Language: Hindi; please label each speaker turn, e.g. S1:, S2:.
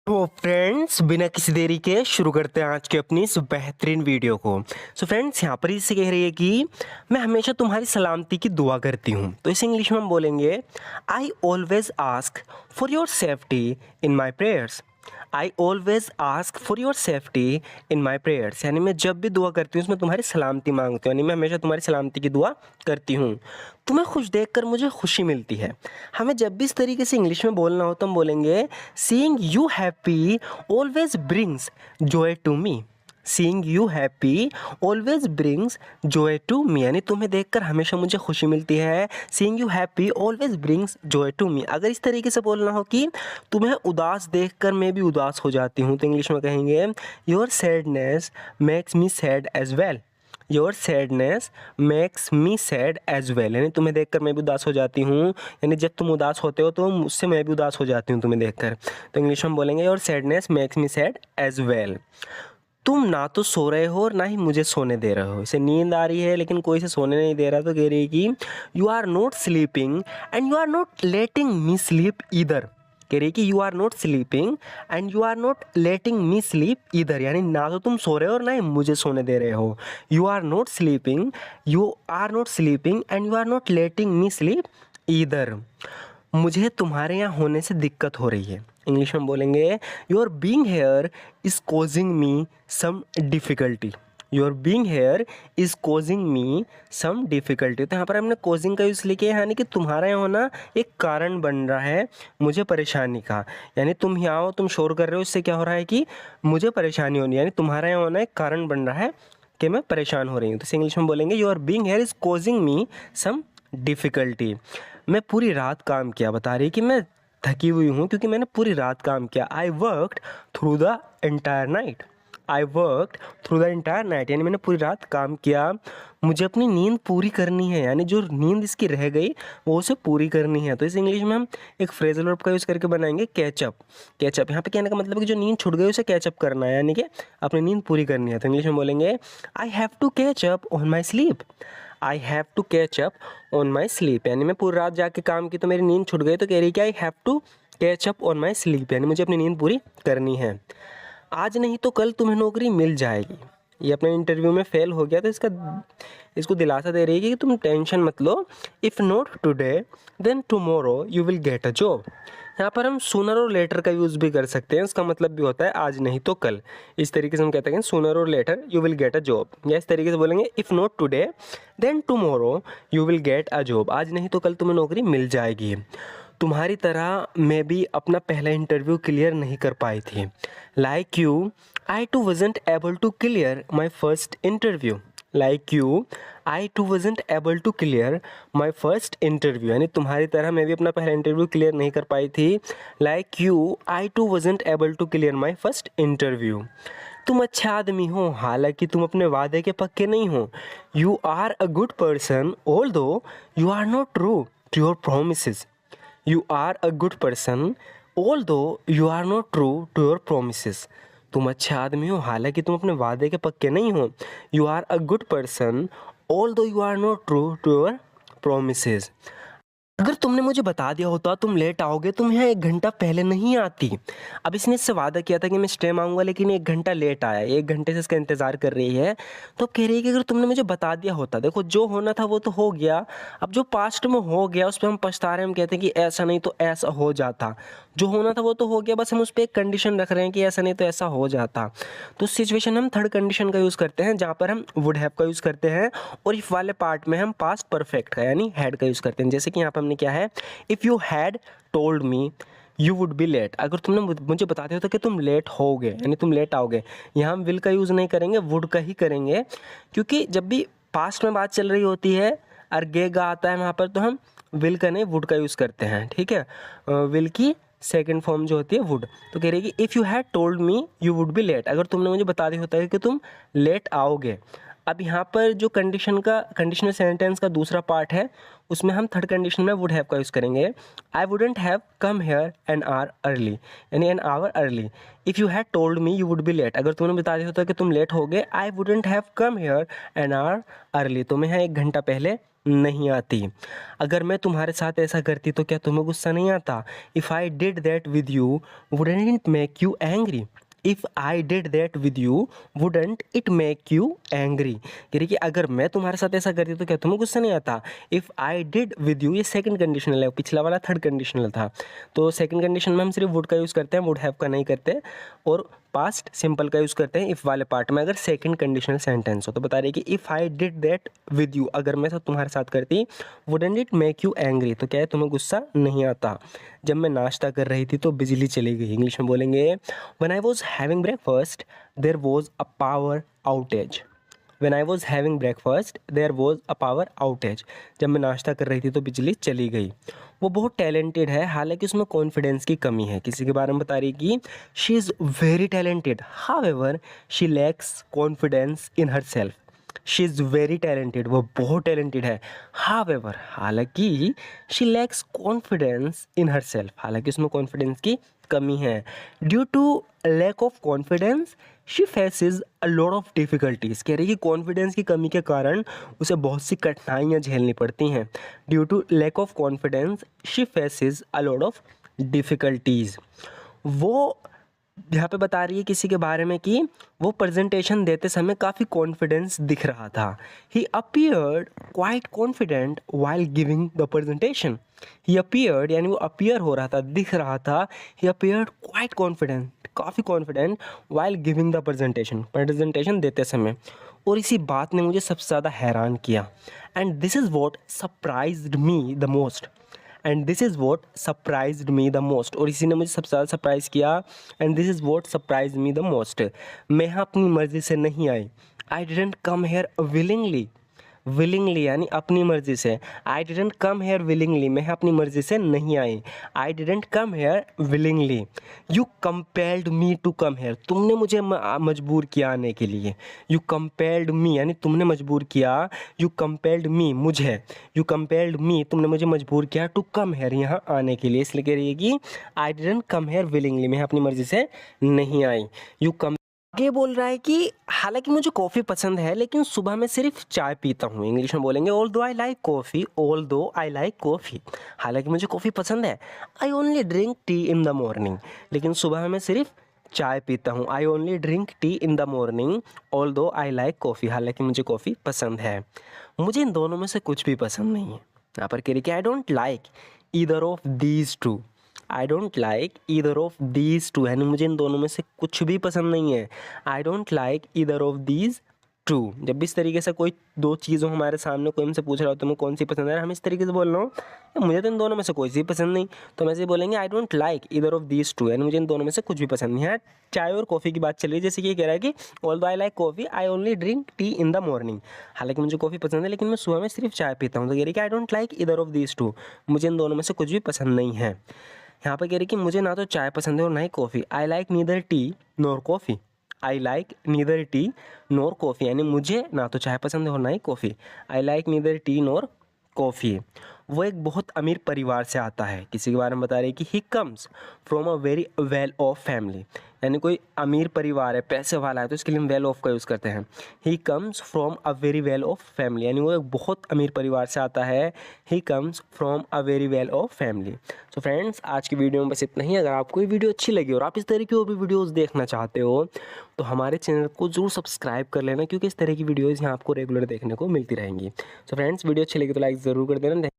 S1: तो फ्रेंड्स, बिना किसी देरी के शुरू करते हैं आज के अपनी इस बेहतरीन वीडियो को। फ्रेंड्स, यहाँ पर इससे कह रही है कि मैं हमेशा तुम्हारी सलामती की दुआ करती हूँ। तो इसे इंग्लिश में हम बोलेंगे I always ask for your safety in my prayers. I always ask for your safety in my prayers, यानी मैं जब भी दुआ करती हूँ उसमें तुम्हारी सलामती मांगती हूँ, यानी मैं हमेशा तुम्हारी सलामती की दुआ करती हूँ। तुम्हें खुश देखकर मुझे खुशी मिलती है। हमें जब भी इस तरीके से इंग्लिश में बोलना हो तो हम बोलेंगे seeing you happy always brings joy to me. Seeing you happy always brings joy to me, यानी तुम्हें देखकर हमेशा मुझे खुशी मिलती है। Seeing you happy always brings joy to me. अगर इस तरीके से बोलना हो कि तुम्हें उदास देखकर मैं भी उदास हो जाती हूँ, तो इंग्लिश में कहेंगे your sadness makes me sad as well. Your sadness makes me sad as well, यानी तुम्हें देखकर मैं भी उदास हो जाती हूँ, यानी जब तुम उदास होते हो तो मुझसे मैं भी उदास हो जाती हूँ तुम्हें देखकर। तो इंग्लिश में बोलेंगे your sadness makes me sad as well. तुम ना तो सो रहे हो और ना ही मुझे सोने दे रहे हो। इसे नींद आ रही है लेकिन कोई से सोने नहीं दे रहा, तो कह रही है कि you are not sleeping and you are not letting me sleep either. कह रही है कि you are not sleeping and you are not letting me sleep either, यानी ना तो तुम सो रहे हो और ना ही मुझे सोने दे रहे हो। You are not sleeping and you are not letting me sleep either. मुझे तुम्हारे यहाँ होने से दिक्कत हो रही है। इंग्लिश में बोलेंगे your being here is causing me some difficulty. Your being here is causing me some difficulty. तो यहाँ पर हमने कॉजिंग का यूज़ लिखे, यानी कि तुम्हारा यहाँ होना एक कारण बन रहा है मुझे परेशानी का। यानी तुम यहाँ हो, तुम शोर कर रहे हो, इससे क्या हो रहा है कि मुझे परेशानी होनी, यानी तुम्हारा यहाँ होना एक कारण बन रहा है कि मैं परेशान हो रही हूँ। तो इंग्लिश में बोलेंगे your being here is causing me some difficulty. मैं पूरी रात काम किया, बता रही है कि मैं थकी हुई हूँ क्योंकि मैंने पूरी रात काम किया। I worked through the entire night. I worked through the entire night, यानी मैंने पूरी रात काम किया। मुझे अपनी नींद पूरी करनी है, यानी जो नींद इसकी रह गई वो उसे पूरी करनी है। तो इस इंग्लिश में हम एक फ्रेजल वर्ब का यूज़ करके बनाएंगे कैचअप। कैचअप यहाँ पे कहने का मतलब है कि जो नींद छूट गई उसे कैचअप करना है, यानी कि अपनी नींद पूरी करनी है। तो इंग्लिश में बोलेंगे I have to catch up on my sleep. I have to catch up on my sleep, यानी मैं पूरी रात जाके काम की तो मेरी नींद छूट गई, तो कह रही है कि I have to catch up on my sleep, यानी मुझे अपनी नींद पूरी करनी है। आज नहीं तो कल तुम्हें नौकरी मिल जाएगी। ये अपने इंटरव्यू में फेल हो गया तो इसको दिलासा दे रही है कि तुम टेंशन मत लो। If not today then tomorrow you will get a job. यहाँ पर हम सूनर और लेटर का यूज़ भी कर सकते हैं, इसका मतलब भी होता है आज नहीं तो कल। इस तरीके से हम कहते हैं sooner or later you will get a job, या इस तरीके से बोलेंगे if not today then tomorrow you will get a job. आज नहीं तो कल तुम्हें नौकरी मिल जाएगी। तुम्हारी तरह मैं भी अपना पहला इंटरव्यू क्लियर नहीं कर पाई थी। Like you I too wasn't able to clear my first interview. Like you I too wasn't able to clear my first interview, यानी तुम्हारी तरह मैं भी अपना पहला इंटरव्यू क्लियर नहीं कर पाई थी। Like you I too wasn't able to clear my first interview. तुम अच्छा आदमी हो हालांकि तुम अपने वादे के पक्के नहीं हो। You are a good person although you are not true to your promises. You are a good person although you are not true to your promises. तुम अच्छे आदमी हो हालांकि तुम अपने वादे के पक्के नहीं हो। You are a good person although you are not true to your promises. अगर तुमने मुझे बता दिया होता तुम लेट आओगे, तुम यहाँ 1 घंटा पहले नहीं आती। अब इसने इससे वादा किया था कि मैं इस टाइम आऊँगा, लेकिन 1 घंटा लेट आया, 1 घंटे से इसका इंतज़ार कर रही है। तो अब कह रही है कि अगर तुमने मुझे बता दिया होता, देखो जो होना था वो तो हो गया, अब जो पास्ट में हो गया उस पर हम पछता रहे हैं। हम कहते हैं कि ऐसा नहीं तो ऐसा हो जाता। जो होना था वो तो हो गया, बस हम उस पर एक कंडीशन रख रहे हैं कि ऐसा नहीं तो ऐसा हो जाता। तो उस सिचुएशन में हम थर्ड कंडीशन का यूज़ करते हैं, जहाँ पर हम वुड हैव का यूज़ करते हैं, और इफ़ वाले पार्ट में हम पास्ट परफेक्ट का यानी हैड का यूज़ करते हैं। जैसे कि यहाँ पर हमने क्या है, if you had told me you would be late. अगर तुमने मुझे बता दिया होता कि तुम लेट होगे, यानी तुम लेट आओगे, यहाँ हम विल का यूज़ नहीं करेंगे, वुड का ही करेंगे, क्योंकि जब भी पास्ट में बात चल रही होती है और गेगा आता है वहाँ पर, तो हम विल का नहीं वुड का यूज़ करते हैं। ठीक है, विल की सेकेंड फॉर्म जो होती है वुड। तो कह रही है कि if you had told me you would be late, अगर तुमने मुझे बता दिया होता है कि तुम लेट आओगे। अब यहाँ पर जो कंडीशनल सेंटेंस का दूसरा पार्ट है उसमें हम थर्ड कंडीशन में वुड हैव का यूज़ करेंगे। I wouldn't have come here an hour early, यानी an hour early. If you had told me you would be late, अगर तुमने बता दिया होता कि तुम लेट हो गए, आई wouldn't have come here an hour early, तो मैं यहाँ 1 घंटा पहले नहीं आती। अगर मैं तुम्हारे साथ ऐसा करती तो क्या तुम्हें गुस्सा नहीं आता? If I did that with you wouldn't it make you angry, if I did that with you wouldn't it make you angry, यानी कि अगर मैं तुम्हारे साथ ऐसा करती तो क्या तुम्हें गुस्सा नहीं आता? If I did with you, ये सेकंड कंडीशनल है, पिछला वाला थर्ड कंडीशनल था। तो सेकंड कंडीशन में हम सिर्फ वुड का यूज़ करते हैं, वुड हैव का नहीं करते, और पास्ट सिंपल का यूज़ करते हैं इफ़ वाले पार्ट में अगर सेकंड कंडीशनल सेंटेंस हो। तो बता रही है कि if I did that with you, अगर मैं तुम्हारे साथ करती, wouldn't it make you angry, तो क्या है तुम्हें गुस्सा नहीं आता? जब मैं नाश्ता कर रही थी तो बिजली चली गई, इंग्लिश में बोलेंगे when I was having breakfast there was a power outage. When I was having breakfast, there was a power outage. जब मैं नाश्ता कर रही थी तो बिजली चली गई। वो बहुत टैलेंटेड है, हालांकि उसमें कॉन्फिडेंस की कमी है। किसी के बारे में बता रही कि she is very talented, however she lacks confidence in herself. She is very talented, वो बहुत टैलेंटेड है, हाउएवर हालांकि she lacks confidence in herself, हालांकि उसमें कॉन्फिडेंस की कमी है। Due to lack of confidence she faces a lot of difficulties, कह रही है कि कॉन्फिडेंस की कमी के कारण उसे बहुत सी कठिनाइयाँ झेलनी पड़ती हैं। Due to lack of confidence she faces a lot of difficulties. वो यहाँ पे बता रही है किसी के बारे में कि वो प्रेजेंटेशन देते समय काफ़ी कॉन्फिडेंस दिख रहा था। He appeared quite confident while giving the presentation. He appeared यानी वो अपीयर हो रहा था, दिख रहा था। ही अपीयर्ड क्वाइट कॉन्फिडेंट, काफ़ी confident, while giving the presentation देते समय। और इसी बात ने मुझे सबसे ज़्यादा हैरान किया। And this is what surprised me the most, and this is what surprised me the most, और इसी ने मुझे सबसे ज़्यादा सरप्राइज़ किया। And this is what surprise me the most, मैं यहाँ अपनी मर्ज़ी से नहीं आई। I didn't come here willingly, willingly यानी अपनी मर्ज़ी से। I didn't come here willingly, मैं अपनी मर्ज़ी से नहीं आई। I didn't come here willingly. You compelled me to come here, तुमने मुझे मजबूर किया आने के लिए। यू कंपेल्ड मी यानी तुमने मजबूर किया। यू कंपेल्ड मी मुझे, यू कंपेल्ड मी तुमने मुझे मजबूर किया टू कम हेयर यहाँ आने के लिए। इसलिए कह रही है कि आई डिडंट कम हेयर विलिंगली, मैं अपनी मर्ज़ी से नहीं आई। यू कम आगे बोल रहा है कि हालांकि मुझे कॉफ़ी पसंद है लेकिन सुबह में सिर्फ चाय पीता हूँ। इंग्लिश में बोलेंगे ऑल दो आई लाइक कॉफ़ी, ऑल दो आई लाइक कॉफ़ी, हालांकि मुझे कॉफ़ी पसंद है। I only drink tea in the morning, लेकिन सुबह में सिर्फ चाय पीता हूँ। I only drink tea in the morning all दो आई लाइक कॉफ़ी, हालांकि मुझे कॉफ़ी पसंद है। मुझे इन दोनों में से कुछ भी पसंद नहीं है। यहाँ पर कह रही कि I don't like either of these two, I don't like either of these two, यानी मुझे इन दोनों में से कुछ भी पसंद नहीं है। I don't like either of these two. जब भी इस तरीके से कोई दो चीज़ों हमारे सामने कोई हमसे पूछ रहा हो तुम्हें कौन सी पसंद है, हम इस तरीके से बोल रहा हूँ मुझे तो इन दोनों में से कोई सी पसंद नहीं, तो हम ऐसे बोलेंगे I don't like either of these two, यानी मुझे इन दोनों में से कुछ भी पसंद नहीं है। चाय और कॉफ़ी की बात चल रही है, जैसे कि ये कह रहा है कि ऑल दो I like coffee I only drink tea in the morning, हालांकि मुझे कॉफ़ी पसंद है लेकिन मैं सुबह में सिर्फ चाय पीता हूँ। तो कह रही कि I don't like either of these two, मुझे इन दोनों में से कुछ भी पसंद नहीं है। यहाँ पर कह रही कि मुझे ना तो चाय पसंद है और ना ही coffee. I like neither tea nor coffee, I like neither tea nor coffee, यानी मुझे ना तो चाय पसंद है और ना ही coffee. I like neither tea nor coffee. वो एक बहुत अमीर परिवार से आता है। किसी के बारे में बता रहे हैं कि he comes from a very well of family, यानी कोई अमीर परिवार है, पैसे वाला है, तो इसके लिए हम वेल ऑफ का यूज़ करते हैं। He comes from a very well of family, यानी वो एक बहुत अमीर परिवार से आता है। He comes from a very well of family. So friends, आज की वीडियो में बस इतना ही। अगर आपको ये वीडियो अच्छी लगी और आप इस तरह की और भी वीडियोज़ देखना चाहते हो तो हमारे चैनल को जरूर सब्सक्राइब कर लेना, क्योंकि इस तरह की वीडियोज़ यहाँ आपको रेगुलर देखने को मिलती रहेंगी। सो फ्रेंड्स, वीडियो अच्छी लगी तो लाइक ज़रूर कर देना।